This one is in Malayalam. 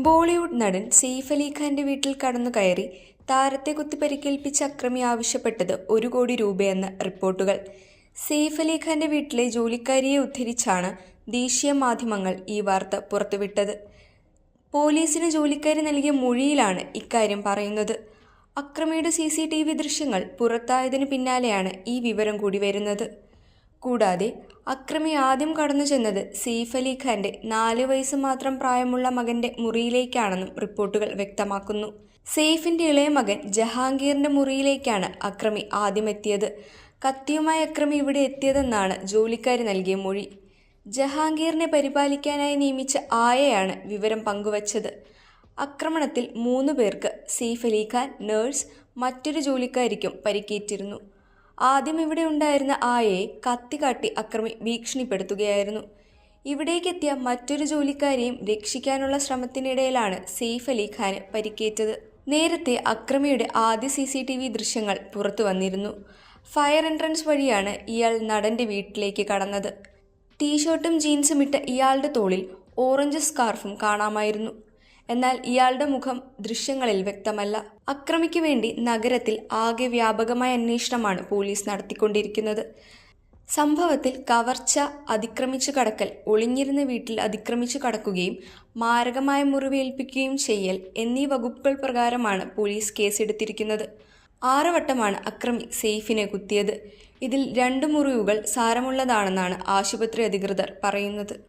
ബോളിവുഡ് നടൻ സെയ്ഫ് അലി ഖാന്റെ വീട്ടിൽ കടന്നുകയറി താരത്തെ കുത്തി പരിക്കേൽപ്പിച്ച അക്രമി ആവശ്യപ്പെട്ടത് 1 കോടി രൂപയെന്ന് റിപ്പോർട്ടുകൾ. സെയ്ഫ് അലി ഖാന്റെ വീട്ടിലെ ജോലിക്കാരിയെ ഉദ്ധരിച്ചാണ് ദേശീയ മാധ്യമങ്ങൾ ഈ വാർത്ത പുറത്തുവിട്ടത്. പോലീസിന് ജോലിക്കാരി നൽകിയ മൊഴിയിലാണ് ഇക്കാര്യം പറയുന്നത്. അക്രമിയുടെ CCTV ദൃശ്യങ്ങൾ പുറത്തായതിനു പിന്നാലെയാണ് ഈ വിവരം കൂടി വരുന്നത്. കൂടാതെ അക്രമി ആദ്യം കടന്നു ചെന്നത് സെയ്ഫ് അലി ഖാന്റെ 4 വയസ്സ് മാത്രം പ്രായമുള്ള മകന്റെ മുറിയിലേക്കാണെന്നും റിപ്പോർട്ടുകൾ വ്യക്തമാക്കുന്നു. സെയ്ഫിന്റെ ഇളയ മകൻ ജഹാംഗീറിന്റെ മുറിയിലേക്കാണ് അക്രമി ആദ്യം എത്തിയത്. കത്തിയുമായി അക്രമി ഇവിടെ എത്തിയതെന്നാണ് ജോലിക്കാരി നൽകിയ മൊഴി. ജഹാംഗീറിനെ പരിപാലിക്കാനായി നിയമിച്ച ആയയാണ് വിവരം പങ്കുവച്ചത്. ആക്രമണത്തിൽ 3 പേർക്ക് സെയ്ഫ് അലി ഖാൻ, നഴ്സ്, മറ്റൊരു ജോലിക്കാരിക്കും പരിക്കേറ്റിരുന്നു. ആദ്യം ഇവിടെ ഉണ്ടായിരുന്ന ആയയെ കത്തികാട്ടി അക്രമി ഭീഷണിപ്പെടുത്തുകയായിരുന്നു. ഇവിടേക്കെത്തിയ മറ്റൊരു ജോലിക്കാരെയും രക്ഷിക്കാനുള്ള ശ്രമത്തിനിടയിലാണ് സെയ്ഫ് അലി ഖാന് പരിക്കേറ്റത്. നേരത്തെ അക്രമിയുടെ ആദ്യ CCTV ദൃശ്യങ്ങൾ പുറത്തു വന്നിരുന്നു. ഫയർ എൻട്രൻസ് വഴിയാണ് ഇയാൾ നടന്റെ വീട്ടിലേക്ക് കടന്നത്. ടീഷർട്ടും ജീൻസും ഇട്ട ഇയാളുടെ തോളിൽ ഓറഞ്ച് സ്കാർഫും കാണാമായിരുന്നു. എന്നാൽ ഇയാളുടെ മുഖം ദൃശ്യങ്ങളിൽ വ്യക്തമല്ല. അക്രമിക്ക് വേണ്ടി നഗരത്തിൽ ആകെ വ്യാപകമായ അന്വേഷണമാണ് പോലീസ് നടത്തിക്കൊണ്ടിരിക്കുന്നത്. സംഭവത്തിൽ കവർച്ച, അതിക്രമിച്ചു കടക്കൽ, ഒളിഞ്ഞിരുന്ന വീട്ടിൽ അതിക്രമിച്ചു കടക്കുകയും മാരകമായ മുറിവേൽപ്പിക്കുകയും ചെയ്യൽ എന്നീ വകുപ്പുകൾ പ്രകാരമാണ് പോലീസ് കേസെടുത്തിരിക്കുന്നത്. 6 വട്ടമാണ് അക്രമി സെയ്ഫിനെ കുത്തിയത്. ഇതിൽ 2 മുറിവുകൾ സാരമുള്ളതാണെന്നാണ് ആശുപത്രി അധികൃതർ പറയുന്നത്.